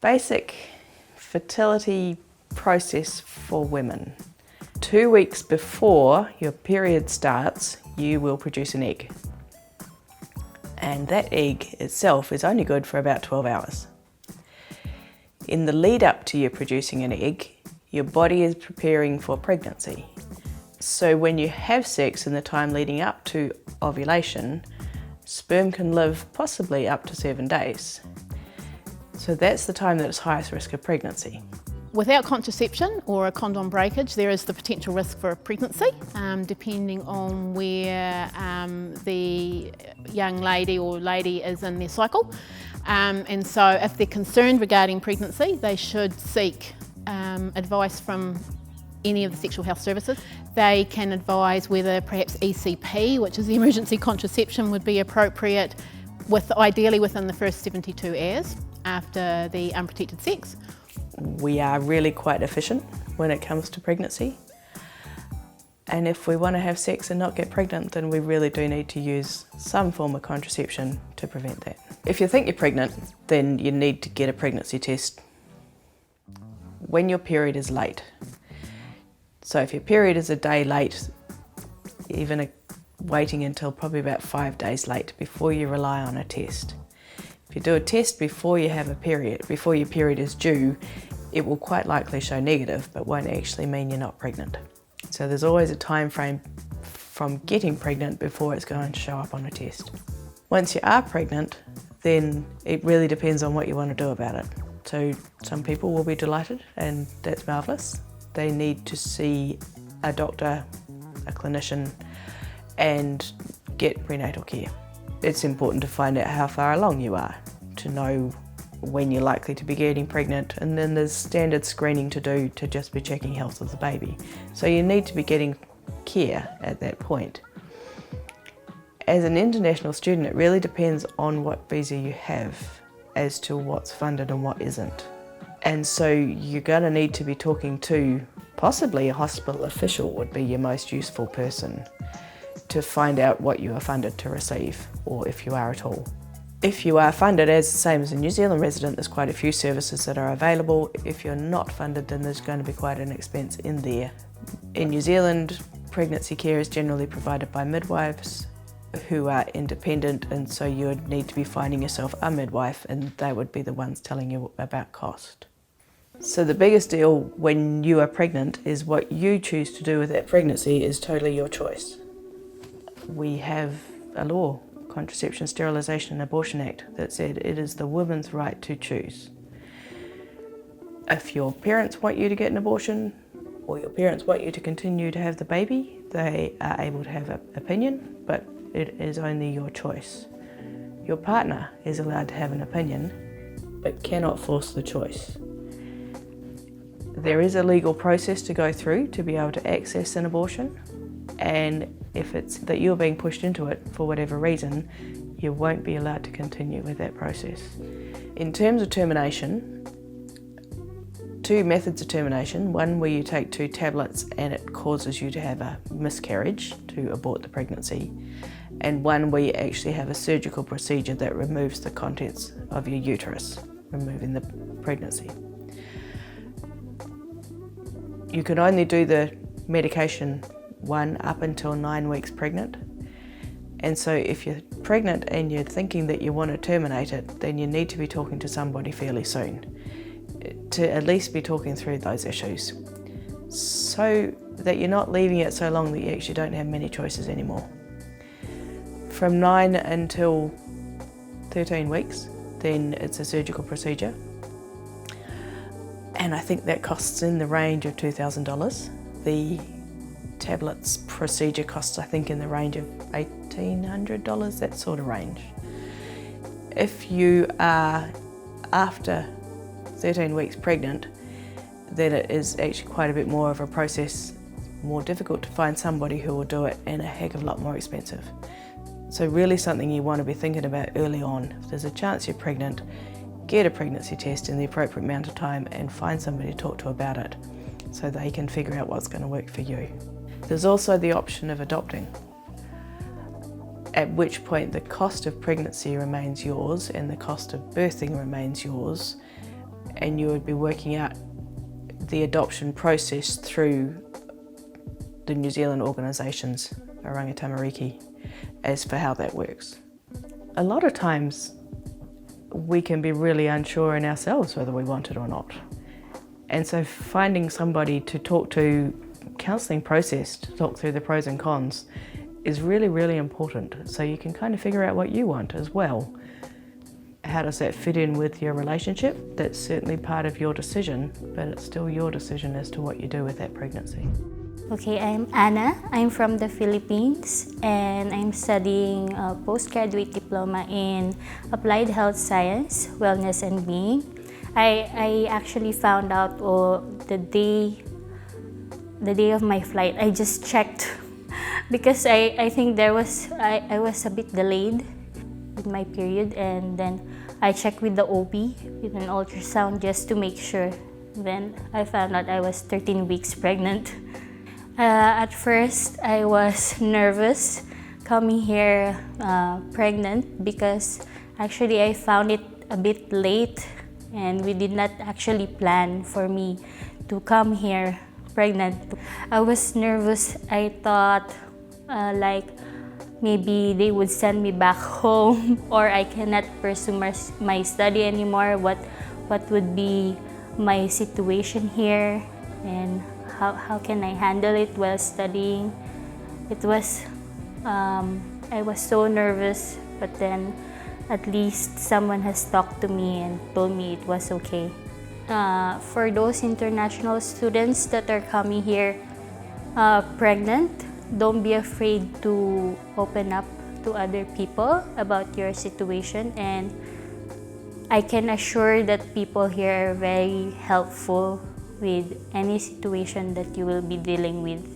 Basic fertility process for women. 2 weeks before your period starts, you will produce an egg. And that egg itself is only good for about 12 hours. In the lead up to you producing an egg, your body is preparing for pregnancy. So when you have sex in the time leading up to ovulation, sperm can live possibly up to 7 days. So that's the time that it's highest risk of pregnancy. Without contraception or a condom breakage, there is the potential risk for a pregnancy, depending on where the young lady or lady is in their cycle. And so if they're concerned regarding pregnancy, they should seek advice from any of the sexual health services. They can advise whether perhaps ECP, which is the emergency contraception, would be appropriate ideally within the first 72 hours after the unprotected sex. We are really quite efficient when it comes to pregnancy. And if we want to have sex and not get pregnant, then we really do need to use some form of contraception to prevent that. If you think you're pregnant, then you need to get a pregnancy test when your period is late. So if your period is a day late, even waiting until probably about 5 days late before you rely on a test. If you do a test before you have a period, before your period is due, it will quite likely show negative, but won't actually mean you're not pregnant. So there's always a time frame from getting pregnant before it's going to show up on a test. Once you are pregnant, then it really depends on what you want to do about it. So some people will be delighted, and that's marvellous. They need to see a doctor, a clinician, and get prenatal care. It's important to find out how far along you are, to know when you're likely to be getting pregnant, and then there's standard screening to do to just be checking health of the baby. So you need to be getting care at that point. As an international student, it really depends on what visa you have as to what's funded and what isn't. And so you're going to need to be talking to possibly a hospital official would be your most useful person to find out what you are funded to receive, or if you are at all. If you are funded as the same as a New Zealand resident, there's quite a few services that are available. If you're not funded, then there's going to be quite an expense in there. In New Zealand, pregnancy care is generally provided by midwives who are independent, and so you would need to be finding yourself a midwife, and they would be the ones telling you about cost. So the biggest deal when you are pregnant is what you choose to do with that pregnancy is totally your choice. We have a law, Contraception, Sterilisation and Abortion Act, that said it is the woman's right to choose. If your parents want you to get an abortion, or your parents want you to continue to have the baby, they are able to have an opinion, but it is only your choice. Your partner is allowed to have an opinion, but cannot force the choice. There is a legal process to go through to be able to access an abortion, and if it's that you're being pushed into it for whatever reason, you won't be allowed to continue with that process. In terms of termination, 2 methods of termination. One where you take 2 tablets and it causes you to have a miscarriage to abort the pregnancy, and one where you actually have a surgical procedure that removes the contents of your uterus, removing the pregnancy. You can only do the medication one up until 9 weeks pregnant. And so if you're pregnant and you're thinking that you want to terminate it, then you need to be talking to somebody fairly soon to at least be talking through those issues, so that you're not leaving it so long that you actually don't have many choices anymore. From 9 until 13 weeks, then it's a surgical procedure. And I think that costs in the range of $2,000. The tablets procedure costs, I think, in the range of $1,800, that sort of range. If you are after 13 weeks pregnant, then it is actually quite a bit more of a process, more difficult to find somebody who will do it, and a heck of a lot more expensive. So really something you want to be thinking about early on. If there's a chance you're pregnant, get a pregnancy test in the appropriate amount of time and find somebody to talk to about it so they can figure out what's going to work for you. There's also the option of adopting, at which point the cost of pregnancy remains yours and the cost of birthing remains yours, and you would be working out the adoption process through the New Zealand organisations, Oranga Tamariki, as for how that works. A lot of times we can be really unsure in ourselves whether we want it or not. And so finding somebody to talk to, counselling process, to talk through the pros and cons, is really, really important. So you can kind of figure out what you want as well. How does that fit in with your relationship? That's certainly part of your decision, but it's still your decision as to what you do with that pregnancy. Okay, I'm Anna. I'm from the Philippines and I'm studying a postgraduate diploma in Applied Health Science, Wellness and Being. I actually found out the day of my flight. I just checked because I think I was a bit delayed with my period, and then I checked with the OB with an ultrasound just to make sure. Then I found out I was 13 weeks pregnant. At first, I was nervous coming here pregnant because actually I found it a bit late and we did not actually plan for me to come here pregnant. I was nervous. I thought like maybe they would send me back home or I cannot pursue my study anymore. What would be my situation here and how can I handle it while studying? It was, I was so nervous, but then at least someone has talked to me and told me it was okay. For those international students that are coming here pregnant, don't be afraid to open up to other people about your situation, and I can assure that people here are very helpful with any situation that you will be dealing with.